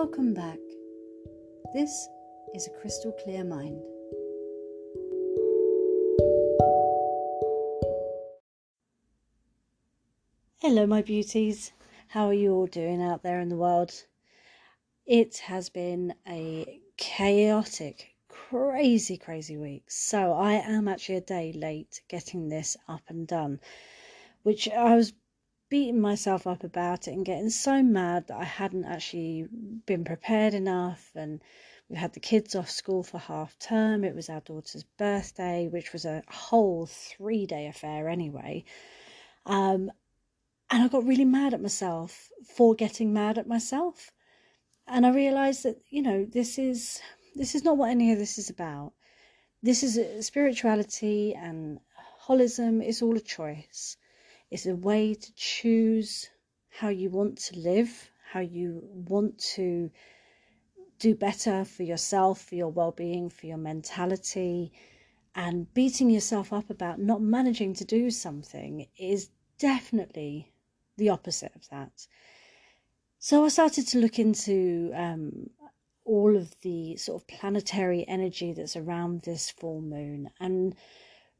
Welcome back. This is a crystal clear mind. Hello, my beauties. How are you all doing out there in the world? It has been a chaotic, crazy week. So I am actually a day late getting this up and done, which I was beating myself up about it and getting so mad that I hadn't actually been prepared enough. And we had the kids off school for half term. It was our daughter's birthday, which was a whole 3-day affair anyway. And I got really mad at myself for getting mad at myself. And I realised that, this is not what any of this is about. This is spirituality, and holism is all a choice. It's a way to choose how you want to live, how you want to do better for yourself, for your well-being, for your mentality. And beating yourself up about not managing to do something is definitely the opposite of that. So I started to look into all of the sort of planetary energy that's around this full moon, and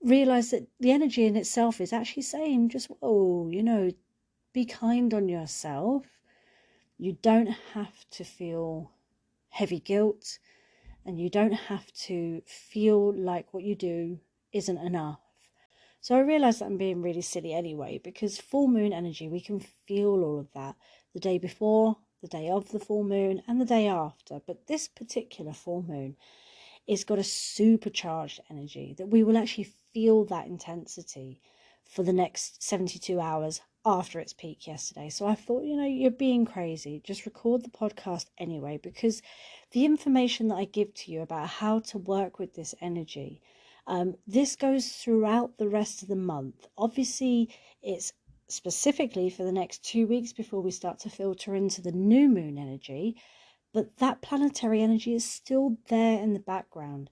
realize that the energy in itself is actually saying just, be kind on yourself. You don't have to feel heavy guilt, and you don't have to feel like what you do isn't enough. So I realized that I'm being really silly anyway, because full moon energy, we can feel all of that the day before, the day of the full moon, and the day after. But this particular full moon, it's got a supercharged energy that we will actually feel that intensity for the next 72 hours after its peak yesterday. So I thought, you're being crazy. Just record the podcast anyway, because the information that I give to you about how to work with this energy, this goes throughout the rest of the month. Obviously, it's specifically for the next 2 weeks before we start to filter into the new moon energy. But that planetary energy is still there in the background.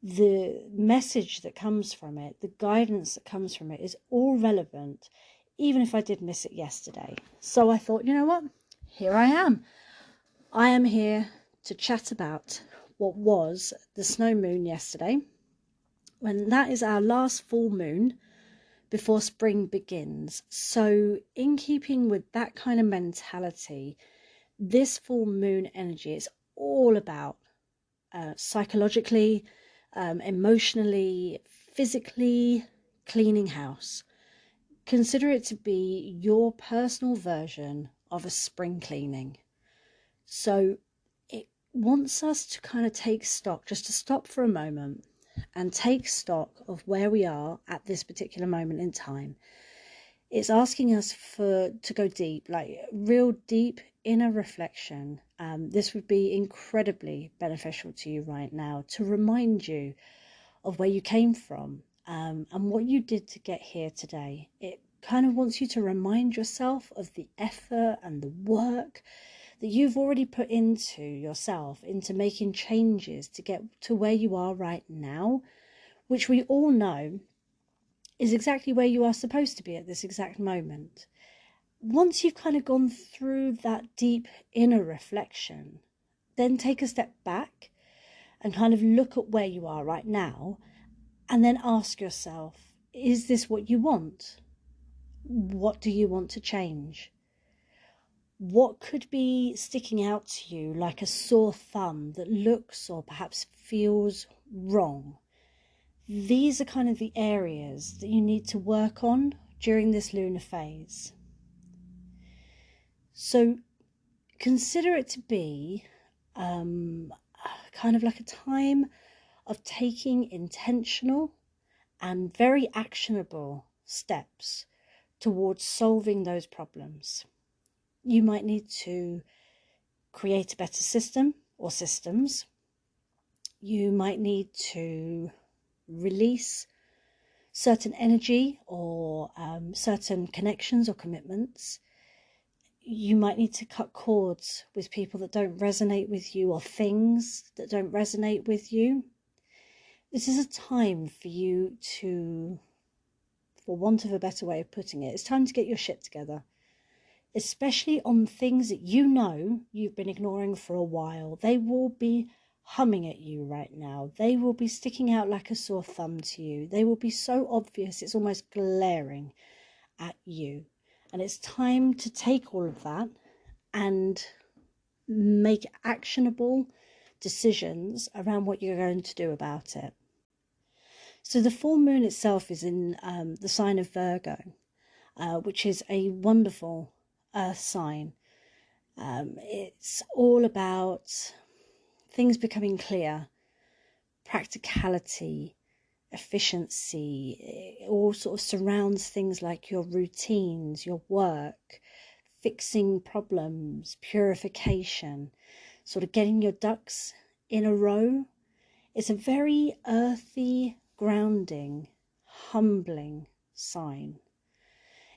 The message that comes from it, the guidance that comes from it, is all relevant, even if I did miss it yesterday. So I thought, you know what? Here I am. I am here to chat about what was the snow moon yesterday, when that is our last full moon before spring begins. So in keeping with that kind of mentality, this full moon energy is all about psychologically, emotionally, physically cleaning house. Consider it to be your personal version of a spring cleaning. So it wants us to kind of take stock, just to stop for a moment and take stock of where we are at this particular moment in time. It's asking us to go deep, like real deep inner reflection. This would be incredibly beneficial to you right now, to remind you of where you came from, and what you did to get here today. It kind of wants you to remind yourself of the effort and the work that you've already put into yourself, into making changes to get to where you are right now, which we all know is exactly where you are supposed to be at this exact moment. Once you've kind of gone through that deep inner reflection, then take a step back and kind of look at where you are right now, and then ask yourself, is this what you want? What do you want to change? What could be sticking out to you like a sore thumb that looks or perhaps feels wrong? These are kind of the areas that you need to work on during this lunar phase. So consider it to be kind of like a time of taking intentional and very actionable steps towards solving those problems. You might need to create a better system or systems. You might need to release certain energy or certain connections or commitments. You might need to cut cords with people that don't resonate with you, or things that don't resonate with you. This is a time for you to, for want of a better way of putting it, it's time to get your shit together. especially on things that you know you've been ignoring for a while. They will be humming at you right now. They will be sticking out like a sore thumb to you. They will be so obvious, it's almost glaring at you. And it's time to take all of that and make actionable decisions around what you're going to do about it. So the full moon itself is in the sign of Virgo, which is a wonderful earth sign. It's all about things becoming clear, practicality, efficiency. It all sort of surrounds things like your routines, your work, fixing problems, purification, sort of getting your ducks in a row. It's a very earthy, grounding, humbling sign.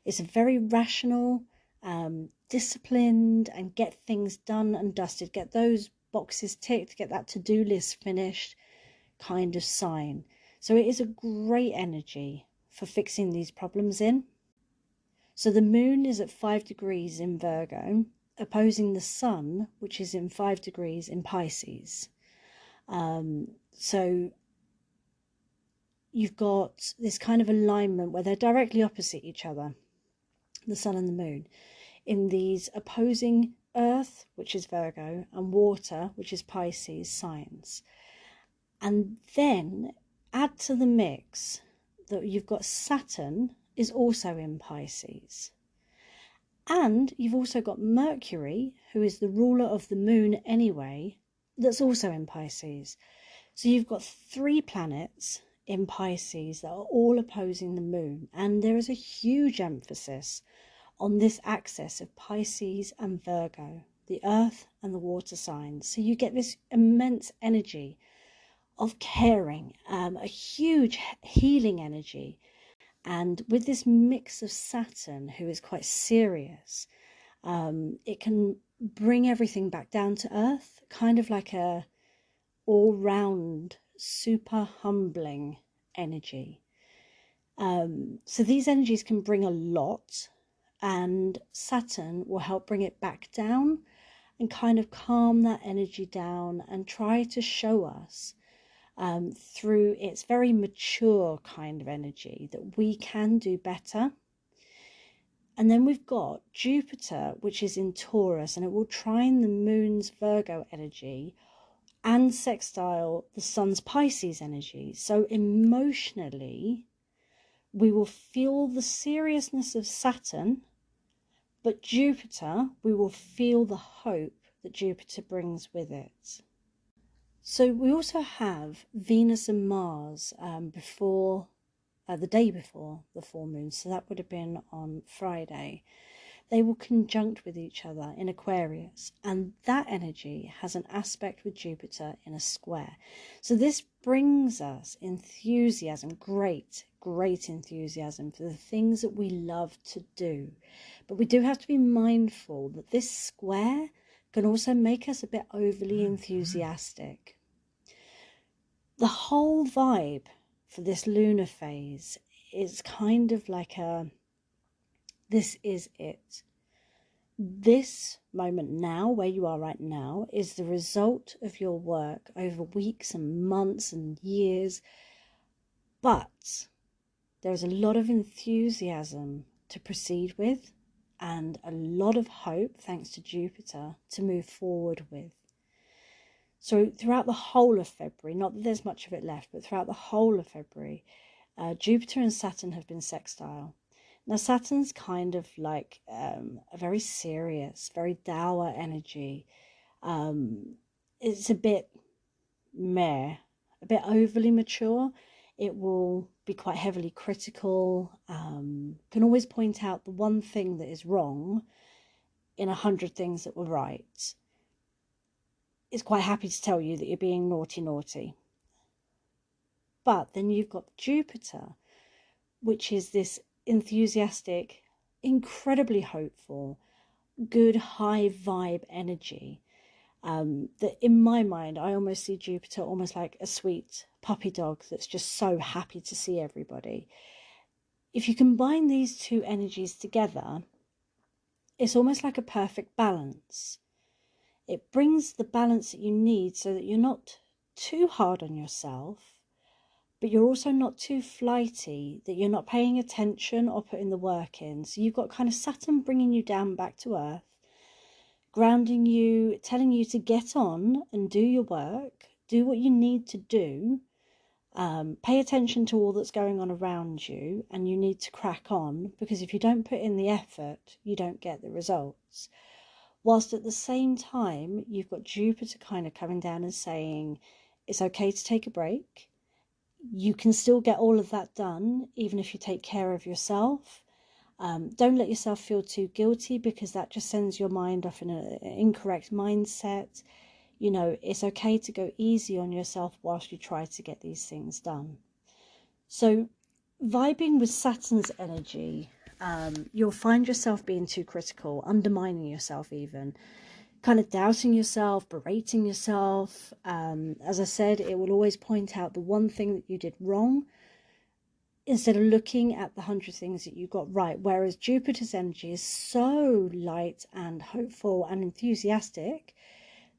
It's a very rational, disciplined, and get things done and dusted, get those boxes ticked, get that to-do list finished kind of sign. So it is a great energy for fixing these problems in. So the moon is at 5 degrees in Virgo, opposing the sun, which is in 5 degrees in Pisces. So you've got this kind of alignment where they're directly opposite each other, the sun and the moon, in these opposing earth, which is Virgo, and water, which is Pisces, signs. And then add to the mix that you've got Saturn is also in Pisces. And you've also got Mercury, who is the ruler of the moon anyway, that's also in Pisces. So you've got 3 planets in Pisces that are all opposing the moon. And there is a huge emphasis on this axis of Pisces and Virgo, the earth and the water signs. So you get this immense energy of caring, a huge healing energy. And with this mix of Saturn, who is quite serious, it can bring everything back down to earth, kind of like a all-round, super humbling energy. So these energies can bring a lot, and Saturn will help bring it back down and kind of calm that energy down and try to show us through its very mature kind of energy that we can do better. And then we've got Jupiter, which is in Taurus, and it will trine the moon's Virgo energy and sextile the sun's Pisces energy. So emotionally, we will feel the seriousness of Saturn, but Jupiter, we will feel the hope that Jupiter brings with it. So we also have Venus and Mars before the day before the full moon. So that would have been on Friday. They will conjunct with each other in Aquarius, and that energy has an aspect with Jupiter in a square. So this brings us enthusiasm, great enthusiasm for the things that we love to do. But we do have to be mindful that this square can also make us a bit overly enthusiastic. The whole vibe for this lunar phase is kind of like this is it. This moment now, where you are right now, is the result of your work over weeks and months and years. But there's a lot of enthusiasm to proceed with and a lot of hope, thanks to Jupiter, to move forward with. So throughout the whole of February, not that there's much of it left, but throughout the whole of February, Jupiter and Saturn have been sextile. Now Saturn's kind of like a very serious, very dour energy. It's a bit meh, a bit overly mature. It will be quite heavily critical, can always point out the one thing that is wrong in 100 things that were right. It's quite happy to tell you that you're being naughty. But then you've got Jupiter, which is this enthusiastic, incredibly hopeful, good high vibe energy. That in my mind, I almost see Jupiter almost like a sweet puppy dog that's just so happy to see everybody. If you combine these two energies together, it's almost like a perfect balance. It brings the balance that you need so that you're not too hard on yourself, but you're also not too flighty, that you're not paying attention or putting the work in. So you've got kind of Saturn bringing you down back to earth, grounding you, telling you to get on and do your work, do what you need to do. Pay attention to all that's going on around you, and you need to crack on, because if you don't put in the effort, you don't get the results. Whilst at the same time, you've got Jupiter kind of coming down and saying, it's okay to take a break. You can still get all of that done, even if you take care of yourself. Don't let yourself feel too guilty, because that just sends your mind off in an incorrect mindset. You know, it's okay to go easy on yourself whilst you try to get these things done. So, vibing with Saturn's energy, you'll find yourself being too critical, undermining yourself even, kind of doubting yourself, berating yourself. As I said, it will always point out the one thing that you did wrong instead of looking at the 100 things that you got right. Whereas Jupiter's energy is so light and hopeful and enthusiastic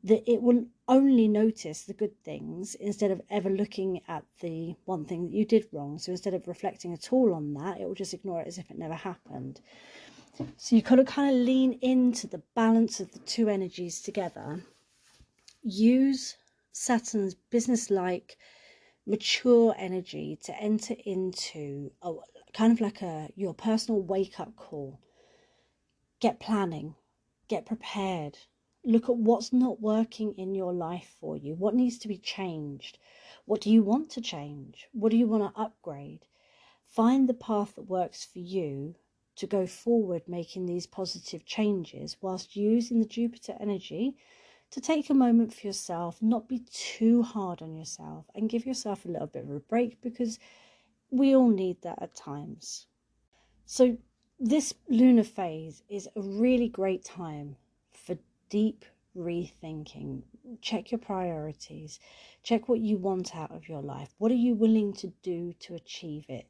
that it will only notice the good things instead of ever looking at the one thing that you did wrong. So instead of reflecting at all on that, it will just ignore it as if it never happened. So you kind of lean into the balance of the two energies together. Use Saturn's business-like, mature energy to enter into a kind of like your personal wake-up call. Get planning, get prepared. Look at what's not working in your life for you. What needs to be changed? What do you want to change? What do you want to upgrade? Find the path that works for you to go forward, making these positive changes, whilst using the Jupiter energy to take a moment for yourself, not be too hard on yourself, and give yourself a little bit of a break, because we all need that at times. So this lunar phase is a really great time for deep rethinking. Check your priorities. Check what you want out of your life. What are you willing to do to achieve it?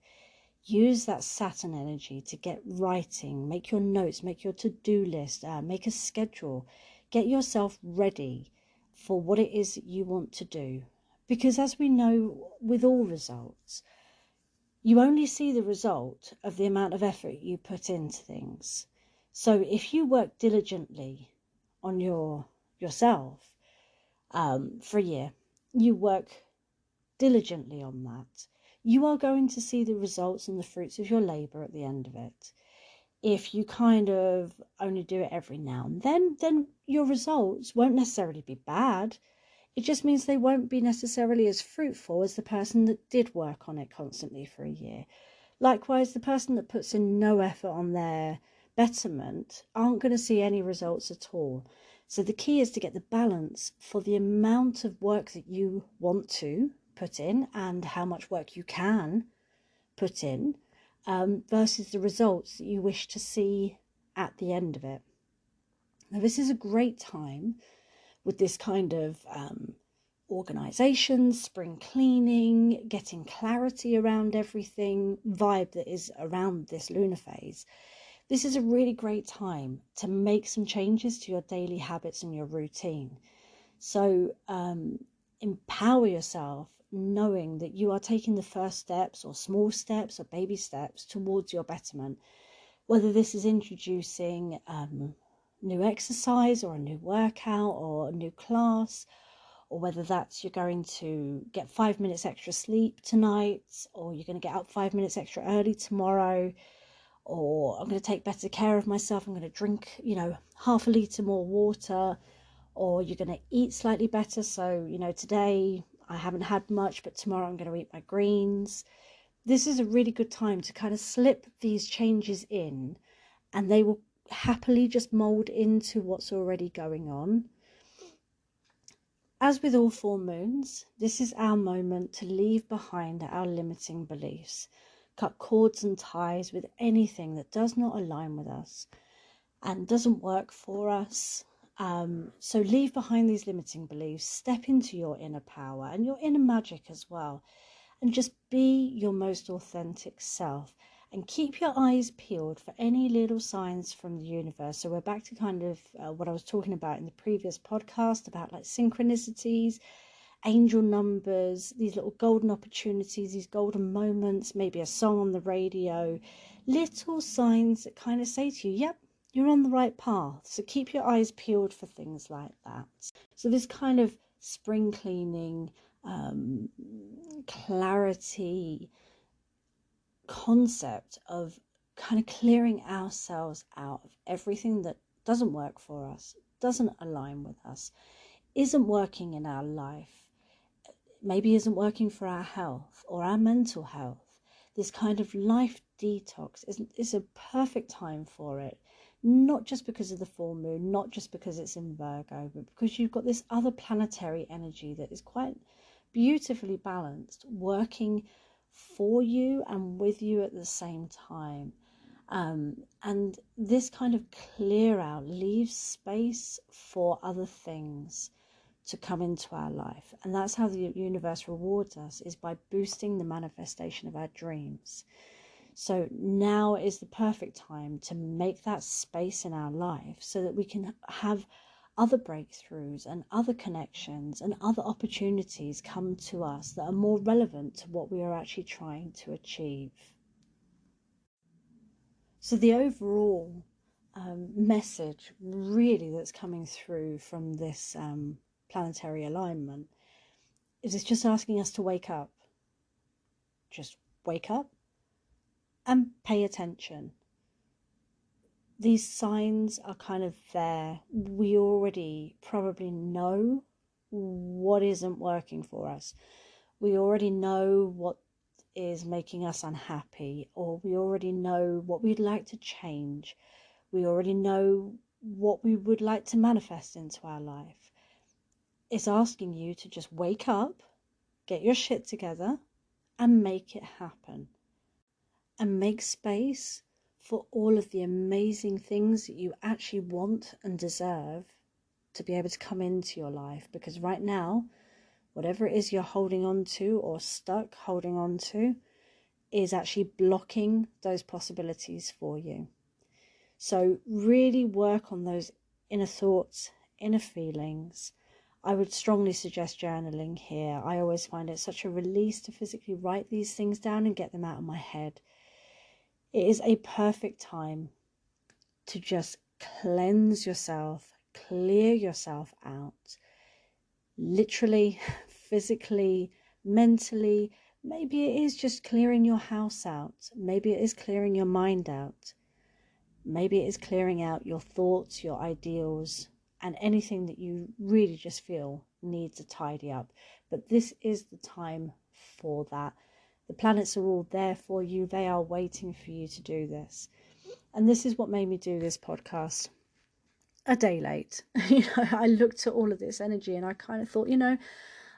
Use that Saturn energy to get writing. Make your notes, make your to-do list, make a schedule. Get yourself ready for what it is that you want to do. Because as we know with all results, you only see the result of the amount of effort you put into things. So if you work diligently on yourself for a year, you work diligently on that, you are going to see the results and the fruits of your labor at the end of it. If you kind of only do it every now and then your results won't necessarily be bad. It just means they won't be necessarily as fruitful as the person that did work on it constantly for a year. Likewise, the person that puts in no effort on their betterment aren't going to see any results at all. So the key is to get the balance for the amount of work that you want to put in and how much work you can put in, versus the results that you wish to see at the end of it. Now, this is a great time with this kind of organisation, spring cleaning, getting clarity around everything vibe that is around this lunar phase. This is a really great time to make some changes to your daily habits and your routine. So empower yourself, knowing that you are taking the first steps or small steps or baby steps towards your betterment. Whether this is introducing new exercise or a new workout or a new class, or whether that's you're going to get 5 minutes extra sleep tonight, or you're going to get up 5 minutes extra early tomorrow, or I'm going to take better care of myself, I'm going to drink, half a litre more water, or you're going to eat slightly better. So, today I haven't had much, but tomorrow I'm going to eat my greens. This is a really good time to kind of slip these changes in, and they will happily just mold into what's already going on. As with all full moons, this is our moment to leave behind our limiting beliefs, cut cords and ties with anything that does not align with us and doesn't work for us. So leave behind these limiting beliefs, step into your inner power and your inner magic as well, and just be your most authentic self. And keep your eyes peeled for any little signs from the universe. So we're back to kind of what I was talking about in the previous podcast about like synchronicities, angel numbers, these little golden opportunities, these golden moments, maybe a song on the radio, little signs that kind of say to you, yep, you're on the right path. So keep your eyes peeled for things like that. So this kind of spring cleaning, clarity concept of kind of clearing ourselves out of everything that doesn't work for us, doesn't align with us, isn't working in our life, maybe isn't working for our health or our mental health. This kind of life detox is a perfect time for it, not just because of the full moon, not just because it's in Virgo, but because you've got this other planetary energy that is quite beautifully balanced, working for you and with you at the same time. And this kind of clear out leaves space for other things to come into our life. And that's how the universe rewards us, is by boosting the manifestation of our dreams. So now is the perfect time to make that space in our life so that we can have other breakthroughs and other connections and other opportunities come to us that are more relevant to what we are actually trying to achieve. So the overall message really that's coming through from this planetary alignment is it's just asking us to wake up. Just wake up and pay attention. These signs are kind of there. We already probably know what isn't working for us. We already know what is making us unhappy, or we already know what we'd like to change. We already know what we would like to manifest into our life. It's asking you to just wake up, get your shit together, and make it happen. And make space for all of the amazing things that you actually want and deserve to be able to come into your life. Because right now, whatever it is you're holding on to or stuck holding on to is actually blocking those possibilities for you. So really work on those inner thoughts, inner feelings. I would strongly suggest journaling here. I always find it such a release to physically write these things down and get them out of my head. It is a perfect time to just cleanse yourself, clear yourself out. Literally, physically, mentally. Maybe it is just clearing your house out. Maybe it is clearing your mind out. Maybe it is clearing out your thoughts, your ideals, and anything that you really just feel needs a tidy up. But this is the time for that. The planets are all there for you. They are waiting for you to do this. And this is what made me do this podcast a day late. I looked at all of this energy and I kind of thought,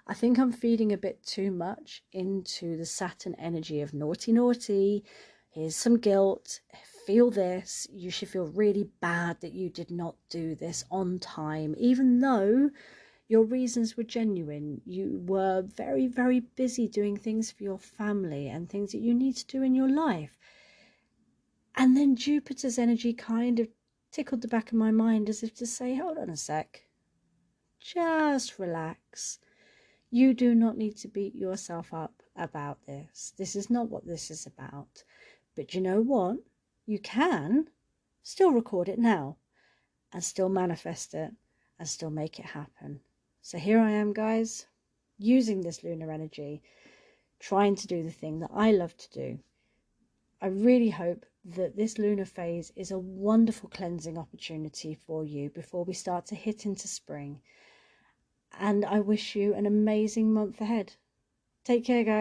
I think I'm feeding a bit too much into the Saturn energy of naughty, naughty. Here's some guilt. Feel this. You should feel really bad that you did not do this on time, even though your reasons were genuine. You were very, very busy doing things for your family and things that you need to do in your life. And then Jupiter's energy kind of tickled the back of my mind as if to say, hold on a sec. Just relax. You do not need to beat yourself up about this. This is not what this is about. But you know what? You can still record it now and still manifest it and still make it happen. So here I am, guys, using this lunar energy, trying to do the thing that I love to do. I really hope that this lunar phase is a wonderful cleansing opportunity for you before we start to hit into spring. And I wish you an amazing month ahead. Take care, guys.